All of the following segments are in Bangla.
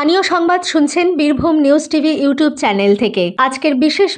স্থানীয় সংবাদ শুনছেন Birbhum news TV YouTube channel থেকে। আজকের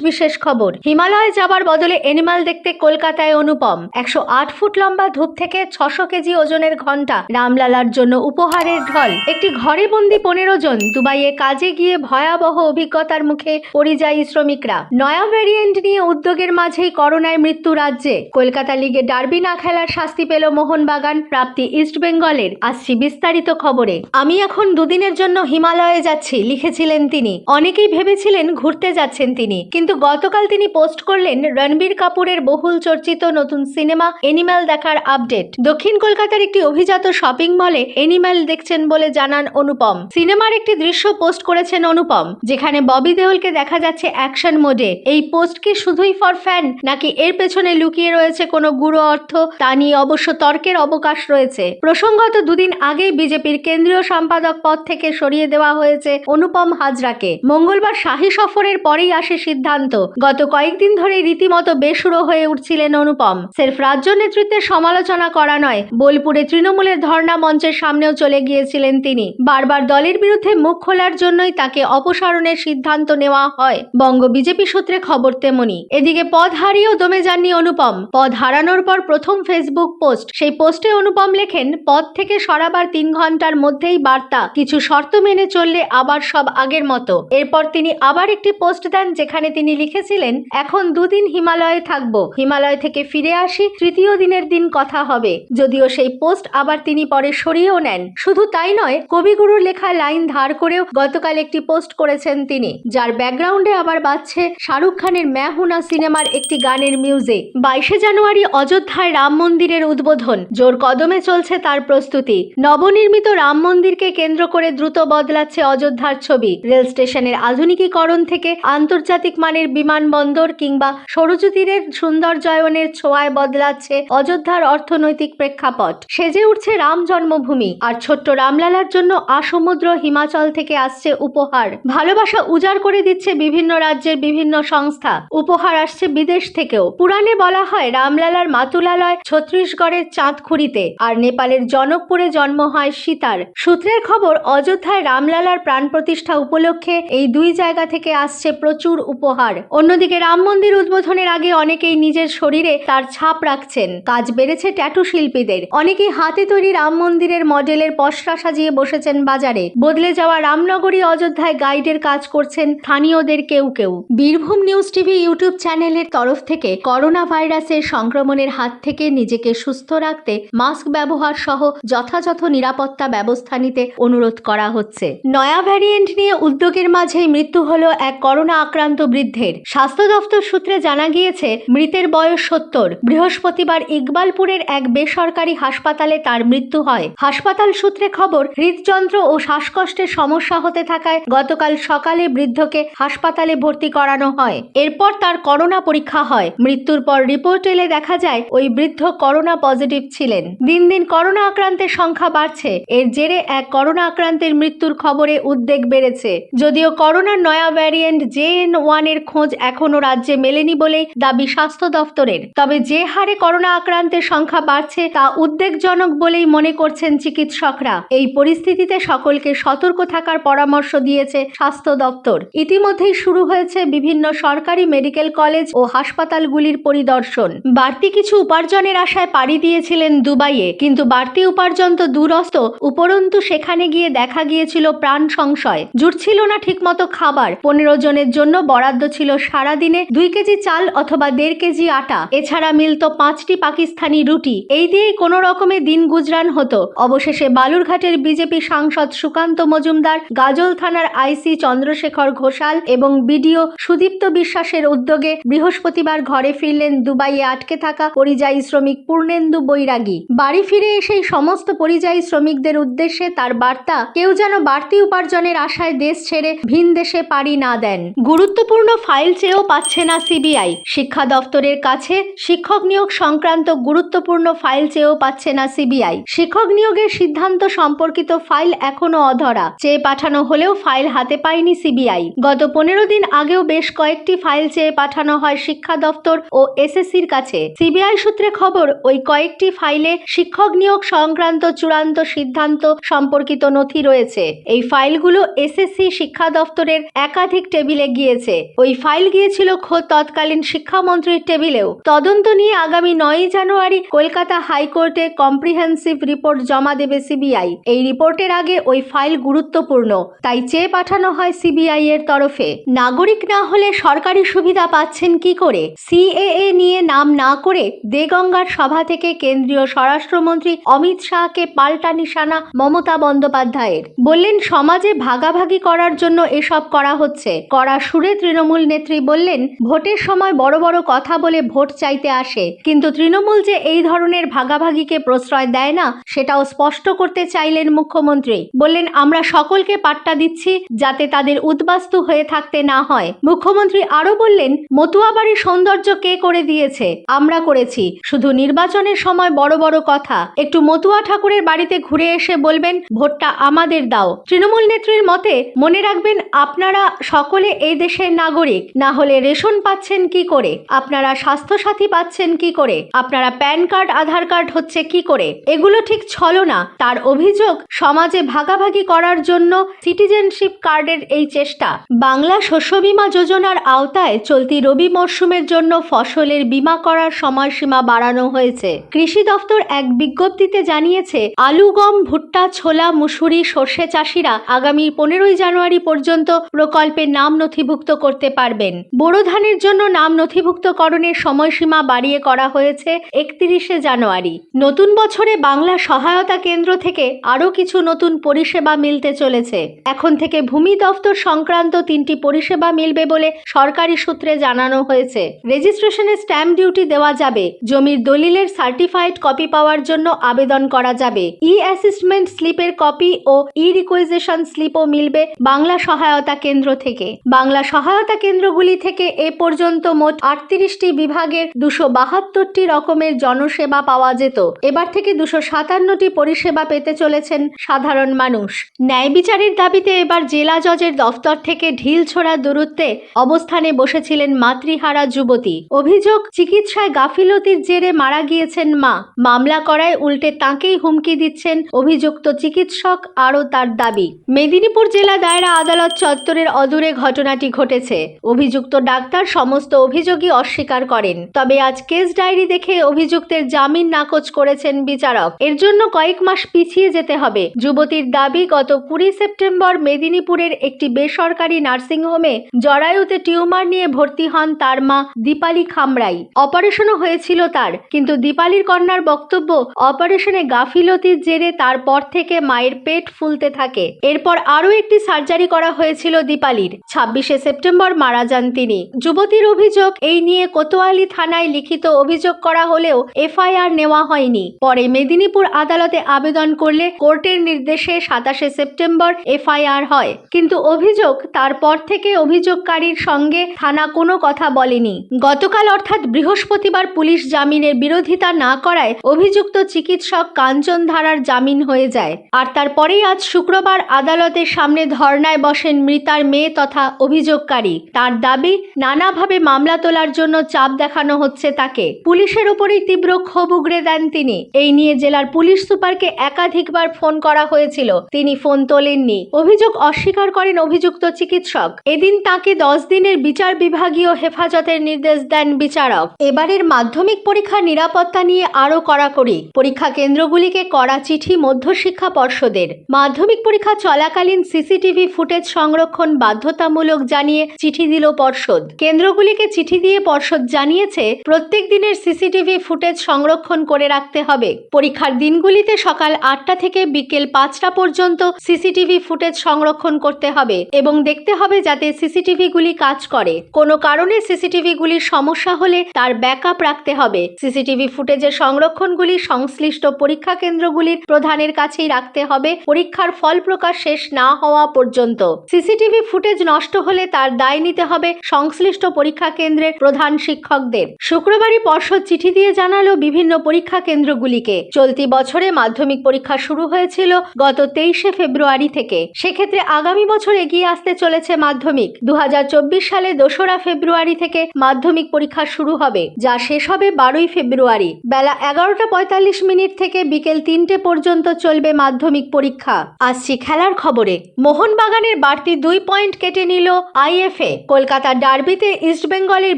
বিশেষ খবর। হিমালয়ে যাবার বদলে এনিমাল দেখতে কলকাতায় অনুপম। 108 ফুট লম্বা ধূপ থেকে 600 কেজি ওজনের ঘণ্টা রামলালার জন্য উপহারের ঢল। একটি ঘরে বন্দি 15 জন। দুবাইয়ে কাজে গিয়ে ভয়াবহ অভিজ্ঞতার মুখে পরিযায়ী শ্রমিকরা। নয়া ভ্যারিয়েন্ট নিয়ে উদ্যোগের মাঝেই করোনায় মৃত্যু রাজ্যে। কলকাতা লিগে ডার্বি না খেলার শাস্তি পেল মোহনবাগান, প্রাপ্তি ইস্ট বেঙ্গলের। আসছি বিস্তারিত খবরে। আমি এখন দুদিনের জন্য হিমালয়ে যাচ্ছি, লিখেছিলেন তিনি। অনেকেই ভেবেছিলেন ঘুরতে যাচ্ছেন তিনি, কিন্তু গতকাল তিনি পোস্ট করলেন রণবীর কাপুরের বহুল চর্চিত নতুন সিনেমা এনিম্যাল দেখার আপডেট। দক্ষিণ কলকাতার একটি অভিজাত শপিং মলে এনিম্যাল দেখছেন বলে জানান অনুপম। সিনেমার একটি দৃশ্য পোস্ট করেছেন অনুপম, যেখানে ববি দেওলকে দেখা যাচ্ছে অ্যাকশন মোডে। এই পোস্ট কি শুধুই ফর ফ্যান, নাকি এর পেছনে লুকিয়ে রয়েছে কোনো গূঢ় অর্থ, তা নিয়ে অবশ্য তর্কের অবকাশ রয়েছে। প্রসঙ্গত, দুদিন আগেই বিজেপির কেন্দ্রীয় সম্পাদক পদ থেকে সরিয়ে দেওয়া হয়েছে অনুপম হাজরাকে। মঙ্গলবার শাহী সফরের পরেই আসে সিদ্ধান্ত। গত কয়েকদিন ধরে রীতিমতো বেসুরো হয়ে উঠছিলেন অনুপম। সির্ফ রাজ্য নেতৃত্বের সমালোচনা করা নয়, বোলপুরে তৃণমূলের ধর্ণা মঞ্চের সামনেও চলে গিয়েছিলেন তিনি। বারবার দলের বিরুদ্ধে মুখ খোলার জন্যই তাকে অপসারণের সিদ্ধান্ত নেওয়া হয়। বঙ্গ বিজেপি সূত্রে খবর তেমনি। এদিকে পদ হারিয়েও দমে যাননি অনুপম। পদ হারানোর পর প্রথম ফেসবুক পোস্ট। সেই পোস্টে অনুপম লেখেন, পদ থেকে সরাবার 3 ঘন্টার মধ্যেই বার্তা, কিছু শর্ত মেনে চললে আবার সব আগের মতো। এরপর তিনি আবার একটি পোস্ট দেন, যেখানে তিনি লিখেছিলেন, এখন দুদিন হিমালয়ে থাকবো, হিমালয় থেকে ফিরে আসি, তৃতীয় দিনের দিন কথা হবে। যদিও সেই পোস্ট আবার তিনি পরে সরিয়েও নেন। শুধু তাই নয়, কবিগুরুর লেখা লাইন ধার করেও গতকাল একটি পোস্ট করেছেন তিনি, যার ব্যাকগ্রাউন্ডে আবার বাজছে শাহরুখ খানের मैं हूं ना সিনেমার একটি গানের মিউজিক। 22শে জানুয়ারি অযোধ্যায় রাম মন্দিরের উদ্বোধন। জোর কদমে চলছে তার প্রস্তুতি। নবনির্মিত রাম মন্দিরকে কেন্দ্র করে দ্রুত বদলাচ্ছে অযোধ্যার ছবি। রেল স্টেশনের আধুনিকীকরণ থেকে আন্তর্জাতিক মানের বিমানবন্দর কিংবা সরযূ তীরের সৌন্দর্যায়নের ছোঁয়ায় বদলাচ্ছে অযোধ্যার অর্থনৈতিক প্রেক্ষাপট। সেজে উঠছে রাম জন্মভূমি। আর ছোট্ট রামলালার জন্য আসমুদ্র হিমাচল থেকে আসছে উপহার। ভালোবাসা উজাড় করে দিচ্ছে বিভিন্ন রাজ্যের বিভিন্ন সংস্থা। উপহার আসছে বিদেশ থেকেও। পুরাণে বলা হয়, রামলালার মাতুলালয় ছত্তিশগড়ের চাঁদখুড়িতে, আর নেপালের জনকপুরে জন্ম হয় সীতার। সূত্রের খবর, অযোধ্যায় রামলালার প্রাণ প্রতিষ্ঠা উপলক্ষে এই দুই জায়গা থেকে আসছে প্রচুর উপহার। অন্যদিকে রাম মন্দির উদ্বোধনের আগে অনেকেই নিজের শরীরে তার ছাপ রাখছেন। কাজ বেড়েছে ট্যাটু শিল্পীদের। অনেকেই হাতে তৈরি রাম মন্দিরের মডেলের পসরা সাজিয়ে বসেছেন বাজারে। বদলে যাওয়া রামনগরী অযোধ্যায় গাইডের কাজ করছেন স্থানীয়দের কেউ কেউ। বীরভূম নিউজ টিভি ইউটিউব চ্যানেলের তরফ থেকে করোনা ভাইরাসের সংক্রমণের হাত থেকে নিজেকে সুস্থ রাখতে মাস্ক ব্যবহার সহ যথাযথ নিরাপত্তা ব্যবস্থা নিতে অনুরোধ করা হচ্ছে। নয়া ভ্যারিয়েন্ট নিয়ে উদ্যোগের মাঝেই মৃত্যু হলো এক করোনা আক্রান্ত বৃদ্ধের। স্বাস্থ্য দফতর সূত্রে জানা গিয়েছে, মৃতের বয়স 70। বৃহস্পতিবার ইকবালপুরের এক বেসরকারি হাসপাতালে তার মৃত্যু হয়। হাসপাতাল সূত্রে খবর, হৃদযন্ত্র ও শ্বাসকষ্টের সমস্যা হতে থাকায় গতকাল সকালে বৃদ্ধকে হাসপাতালে ভর্তি করানো হয়। এরপর তার করোনা পরীক্ষা হয়। মৃত্যুর পর রিপোর্ট এলে দেখা যায় ওই বৃদ্ধ করোনা পজিটিভ ছিলেন। দিন দিন করোনা আক্রান্তের সংখ্যা বাড়ছে। এর জেরে এক করোনা আক্রান্তের মৃত্যুর খবরে উদ্বেগ বেড়েছে। যদিও করোনার নয়া ভ্যারিয়েন্ট JN1 এর খোঁজ এখনো রাজ্যে মেলেনি বলেই দাবি স্বাস্থ্য দফতরের। তবে যে হারে করোনা আক্রান্তের সংখ্যা বাড়ছে তা উদ্বেগজনক বলেই মনে করছেন চিকিৎসকরা। এই পরিস্থিতিতে সকলকে সতর্ক থাকার পরামর্শ দিয়েছে স্বাস্থ্য দপ্তর। ইতিমধ্যেই শুরু হয়েছে বিভিন্ন সরকারি মেডিকেল কলেজ ও হাসপাতালগুলির পরিদর্শন। বাড়তি কিছু উপার্জনের আশায় পাড়ি দিয়েছিলেন দুবাইয়ে, কিন্তু বাড়তি উপার্জন তো দূরস্থ, উপরন্তু সেখানে গিয়ে দেখা গিয়েছিল প্রাণ সংশয়। জুটছিল না ঠিকমতো খাবার। 15 জনের জন্য বরাদ্দ ছিল সারাদিনে 2 কেজি চাল অথবা 1.5 কেজি আটা। এছাড়া মিলত 5টি পাকিস্তানি রুটি। এই দিয়েই কোনো রকমে দিন গুজরান হতো। অবশেষে বালুরঘাটের বিজেপি সাংসদ সুকান্ত মজুমদার, গাজল থানার আইসি চন্দ্রশেখর ঘোষাল এবং বিডিও সুদীপ্ত বিশ্বাসের উদ্যোগে বৃহস্পতিবার ঘরে ফিরলেন দুবাইয়ে আটকে থাকা পরিযায়ী শ্রমিক পূর্ণেন্দু বৈরাগী। বাড়ি ফিরে এসেই সমস্ত পরিযায়ী শ্রমিকদের উদ্দেশ্যে তার বার্তা, কেউ যেন বাড়তি উপার্জনের আশায় দেশ ছেড়ে ভিন দেশে পাড়ি না দেন। গুরুত্বপূর্ণ ফাইল চেয়েও পাচ্ছে না সিবিআই। শিক্ষা দফতরের কাছে শিক্ষক নিয়োগ সংক্রান্ত গুরুত্বপূর্ণ ফাইল চেয়েও পাচ্ছে না সিবিআই। শিক্ষক নিয়োগের সিদ্ধান্ত সম্পর্কিত ফাইল এখনো অধরা। চেয়ে পাঠানো হলেও ফাইল হাতে পায়নি সিবিআই। গত 15 দিন আগেও বেশ কয়েকটি ফাইল চেয়ে পাঠানো হয় শিক্ষা দফতর ও এসএসসির কাছে। সিবিআই সূত্রে খবর, ওই কয়েকটি ফাইলে শিক্ষক নিয়োগ সংক্রান্ত চূড়ান্ত সিদ্ধান্ত সম্পর্কিত নথি রয়েছে। এই এই ফাইলগুলো এসএসসি শিক্ষা দপ্তরের একাধিক টেবিলে গিয়েছে। ওই ফাইল গিয়েছিল খোদ তৎকালীন শিক্ষামন্ত্রীর টেবিলেও। তদন্ত নিয়ে আগামী 9 জানুয়ারি কলকাতা হাইকোর্টে কম্প্রিহেন্সিভ রিপোর্ট জমা দেবে সিবিআই। এই রিপোর্টের আগে ওই ফাইল গুরুত্বপূর্ণ, তাই চেয়ে পাঠানো হয় সিবিআই এর তরফে। নাগরিক না হলে সরকারি সুবিধা পাচ্ছেন কি করে? সিএএ নিয়ে নাম না করে দেগঙ্গার সভা থেকে কেন্দ্রীয় স্বরাষ্ট্রমন্ত্রী অমিত শাহকে পাল্টা নিশানা মমতা বন্দ্যোপাধ্যায়ের। বললেন, সমাজে ভাগাভাগি করার জন্য এসব করা হচ্ছে। কড়া সুরে তৃণমূল নেত্রী বললেন, ভোটের সময় বড় বড় কথা বলে ভোট চাইতে আসে, কিন্তু তৃণমূল যে এই ধরনের ভাগাভাগিকে প্রশ্রয় দেয় না সেটাও স্পষ্ট করতে চাইলেন মুখ্যমন্ত্রী। বললেন, আমরা সকলকে পাট্টা দিচ্ছি যাতে তাদের উদ্বাস্তু হয়ে থাকতে না হয়। মুখ্যমন্ত্রী আরো বললেন, মতুয়া বাড়ির সৌন্দর্য কে করে দিয়েছে? আমরা করেছি। শুধু নির্বাচনের সময় বড় বড় কথা। একটু মতুয়া ঠাকুরের বাড়িতে ঘুরে এসে বলবেন ভোটটা আমাদের দাও। তৃণমূল নেত্রীর মতে, মনে রাখবেন আপনারা সকলে এই দেশের নাগরিক, না হলে রেশন পাচ্ছেন কি করে? আপনারা স্বাস্থ্যসাথী পাচ্ছেন কি করে? আপনারা প্যান কার্ড আধার কার্ড হচ্ছে কি করে? এগুলো ঠিক ছলনা। তার অভিযোগ, সমাজে ভাগাভাগি করার জন্য সিটিজেনশিপ কার্ডের এই চেষ্টা। বাংলা শস্য বীমা যোজনার আওতায় চলতি রবি মরশুমের জন্য ফসলের বীমা করার সময়সীমা বাড়ানো হয়েছে। কৃষি দফতর এক বিজ্ঞপ্তিতে জানিয়েছে, আলু, গম, ভুট্টা, ছোলা, মুসুরি, সর্ষে চাষিরা আগামী 15 জানুয়ারি পর্যন্ত প্রকল্পে নাম নথিভুক্ত করতে পারবেন। বোরো ধানের জন্য নাম নথিভুক্তকরণের সময়সীমা বাড়িয়ে করা হয়েছে 31 জানুয়ারি। নতুন বছরে বাংলা সহায়তা কেন্দ্র থেকে আরও কিছু নতুন পরিষেবা মিলতে চলেছে। এখন থেকে ভূমি দফতর সংক্রান্ত 3টি পরিষেবা মিলবে বলে সরকারি সূত্রে জানানো হয়েছে। রেজিস্ট্রেশনে স্ট্যাম্প ডিউটি দেওয়া যাবে। জমির দলিলের সার্টিফাইড কপি পাওয়ার জন্য আবেদন করা যাবে। ই অ্যাসেসমেন্ট স্লিপের কপি ও ই রিকুইজিশন স্লিপও মিলবে বাংলা সহায়তা কেন্দ্র থেকে। বাংলা সহায়তা কেন্দ্রগুলি থেকে এ পর্যন্ত মোট 38টি বিভাগের 272টি রকমের জনসেবা পাওয়া যেত। এবার থেকে 257টি পরিষেবা পেতে চলেছেন সাধারণ মানুষ। ন্যায় বিচারের দাবিতে এবার জেলা জজের দফতর থেকে ঢিলছোড়া দূরত্বে অবস্থানে বসেছিলেন মাতৃহারা যুবতী। অভিযোগ, চিকিৎসায় গাফিলতির জেরে মারা গিয়েছেন মা। মামলা করায় উল্টে তাঁকেই হুমকি দিচ্ছেন অভিযুক্ত চিকিৎসক। আরও তার দাবি, মেদিনীপুর জেলা দায়রা আদালত চত্বরের অদূরে ঘটনাটি ঘটেছে। অভিযুক্ত ডাক্তার সমস্ত অভিযোগই অস্বীকার করেন। তবে আজ কেস ডায়েরি দেখে অভিযুক্তের জামিন নাকচ করেছেন বিচারক। এর জন্য কয়েক মাস পিছিয়ে যেতে হবে। যুবতীর দাবি, গত 20 সেপ্টেম্বর মেদিনীপুরের একটি বেসরকারি নার্সিংহোমে জরায়ুতে টিউমার নিয়ে ভর্তি হন তার মা দীপালি খামরাই। অপারেশনও হয়েছিল তার, কিন্তু দীপালির কন্যার বক্তব্য, অপারেশনে গাফিলতির জেরে তারপর থেকে মায়ের পেট ফুলতে থাকে। এরপর আরও একটি সার্জারি করা হয়েছিল দীপালির। 26 সেপ্টেম্বর মারা যান তিনি। যুবতীর অভিযোগ, এই নিয়ে কোতোয়ালি থানায় লিখিত অভিযোগ করা হলেও এফআইআর নেওয়া হয়নি। পরে মেদিনীপুর আদালতে আবেদন করলে কোর্টের নির্দেশে 27 সেপ্টেম্বর এফআইআর হয়। কিন্তু অভিযোগ, তারপর থেকে অভিযোগকারীর সঙ্গে থানা কোনো কথা বলেনি। গতকাল অর্থাৎ বৃহস্পতিবার পুলিশ জামিনের বিরোধিতা না করায় অভিযুক্ত চিকিৎসক কাঞ্চন ধারার জামিন হয়ে যায়। আর তারপরেই আজ শুক্রবার আদালতের সামনে ধর্নায় বসেন মৃতার মেয়ে তথা অভিযোগকারী। তার দাবি, নানাভাবে মামলা তোলার জন্য চাপ দেখানো হচ্ছে তাকে। পুলিশের উপরেই তীব্র ক্ষোভ উগরে দেন তিনি। এই নিয়ে জেলার পুলিশ সুপারকে একাধিকবার ফোন করা হয়েছিল, তিনি ফোন তোলেননি। অভিযোগ অস্বীকার করেন অভিযুক্ত চিকিৎসক। এদিন তাকে 10 দিনের বিচার বিভাগীয় হেফাজতের নির্দেশ দেন বিচারক। এবারের মাধ্যমিক পরীক্ষার নিরাপত্তা নিয়ে আরও কড়াকড়ি। পরীক্ষা কেন্দ্রগুলিকে কড়া চিঠি মধ্যশিক্ষা পর্ষদের। মাধ্যমিক পরীক্ষা চলাকালীন সিসিটিভি ফুটেজ সংরক্ষণ বাধ্যতামূলক জানিয়ে চিঠি দিল পর্ষদ। কেন্দ্রগুলিকে চিঠি দিয়ে পর্ষদ জানিয়েছে, প্রত্যেক দিনের সিসিটিভি ফুটেজ সংরক্ষণ করে রাখতে হবে। পরীক্ষার দিনগুলিতে সকাল 8টা থেকে বিকেল 5টা পর্যন্ত সিসিটিভি ফুটেজ সংরক্ষণ করতে হবে এবং দেখতে হবে যাতে সিসিটিভিগুলি কাজ করে। কোনো কারণে সিসিটিভিগুলির সমস্যা হলে তার ব্যাকআপ রাখতে হবে। সিসিটিভি ফুটেজের সংরক্ষণগুলি সংশ্লিষ্ট পরীক্ষা কেন্দ্রগুলির প্রধানের কাছেই রাখতে হবে পরীক্ষার ফল প্রকাশ শেষ না হওয়া পর্যন্ত। সিসিটিভি ফুটেজ নষ্ট হলে তার দায় নিতে হবে সংশ্লিষ্ট পরীক্ষা কেন্দ্রের প্রধান শিক্ষকদের। শুক্রবারই পর্ষদ চিঠি দিয়ে জানালো বিভিন্ন পরীক্ষা কেন্দ্রগুলিকে, চলতি বছরে মাধ্যমিক পরীক্ষা শুরু হয়েছিল গত 23 ফেব্রুয়ারি থেকে। সেক্ষেত্রে আগামী বছর এগিয়ে আসতে চলেছে মাধ্যমিক। 2024 সালে 2রা ফেব্রুয়ারি থেকে মাধ্যমিক পরীক্ষা শুরু হবে, যা শেষ হবে 12ই ফেব্রুয়ারি। বেলা 11টা 45 মিনিট থেকে বিকেল 3টে পর্যন্ত চলবে মাধ্যমিক পরীক্ষা। আসছি খেলার খবরে মোহনবাগানের বাড়তি 2 পয়েন্ট কেটে নিল আইএফএ। কলকাতার ডার্বিতে ইস্টবেঙ্গলের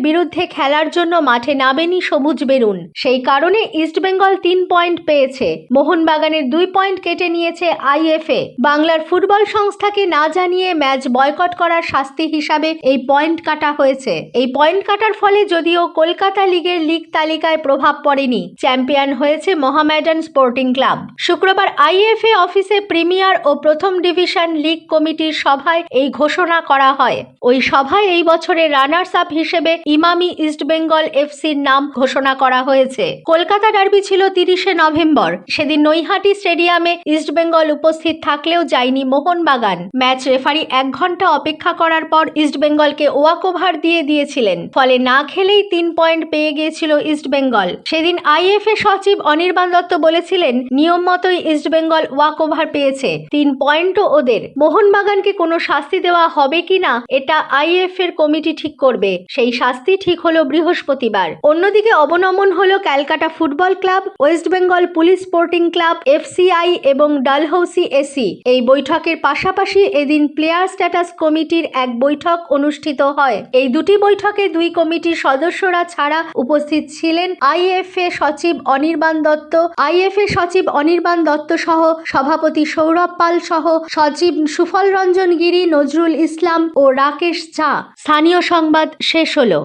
বিরুদ্ধে খেলার জন্য মাঠে নামেনি সবুজ বেরুন। সেই কারণে ইস্টবেঙ্গল 3 পয়েন্ট পেয়েছে। মোহনবাগানের 2 পয়েন্ট কেটে নিয়েছে আইএফএ। বাংলার ফুটবল সংস্থাকে না জানিয়ে ম্যাচ বয়কট করার শাস্তি হিসাবে এই পয়েন্ট কাটা হয়েছে। এই পয়েন্ট কাটার ফলে যদিও কলকাতা লিগের লিগ তালিকায় প্রভাব পড়েনি, চ্যাম্পিয়ন হয়েছে মোহামেডান স্পোর্টিং ক্লাব। শুক্রবার আইএফএ অফিসে প্রিমিয়ার ও প্রথম ডিভিশন লিগ কমিটির সভায় এই ঘোষণা করা হয়। ওই সভায় এই বছরের রানার্স আপ হিসেবে ইমামি ইস্টবেঙ্গল এফসির নাম ঘোষণা করা হয়েছে। কলকাতা ডার্বি ছিল 30শে নভেম্বর। সেদিন নৈহাটি স্টেডিয়ামে ইস্টবেঙ্গল উপস্থিত থাকলেও যায়নি মোহনবাগান। ম্যাচ রেফারি 1 ঘন্টা অপেক্ষা করার পর ইস্টবেঙ্গলকে ওয়াকওভার দিয়ে দিয়েছিলেন, ফলে না খেলেই 3 পয়েন্ট পেয়ে গিয়েছিল ইস্টবেঙ্গল। সেদিন আইএফএ সচিব অনির্বাণ দত্ত বলেছিলেন, নিয়ম মতোই ইস্টবেঙ্গল ওয়াকওভার পেয়েছে, 3 পয়েন্টও ওদের। মোহনবাগানকে কোনো শাস্তি দেওয়া হবে কিনা এটা আইএফএ এর কমিটি ঠিক করবে। সেই শাস্তি ঠিক হলো বৃহস্পতিবার। অন্যদিকে অবনমন হলো Calcutta football club, West Bengal police sporting club, FCI এবং ডালহৌসি এসি। এই বৈঠকের পাশাপাশি এদিন প্লেয়ার স্ট্যাটাস কমিটির এক বৈঠক অনুষ্ঠিত হয়। এই দুটি বৈঠকে 2 কমিটির সদস্যরা ছাড়া উপস্থিত ছিলেন আইএফএ সচিব অনির্বাণ দত্ত সহ সভাপতি সৌরভ পাল সহ সচিব সুফল রঞ্জন গিরি, নজরুল ইসলাম ও রাকেশ ঝা। স্থানীয় সংবাদ শেষ হলো।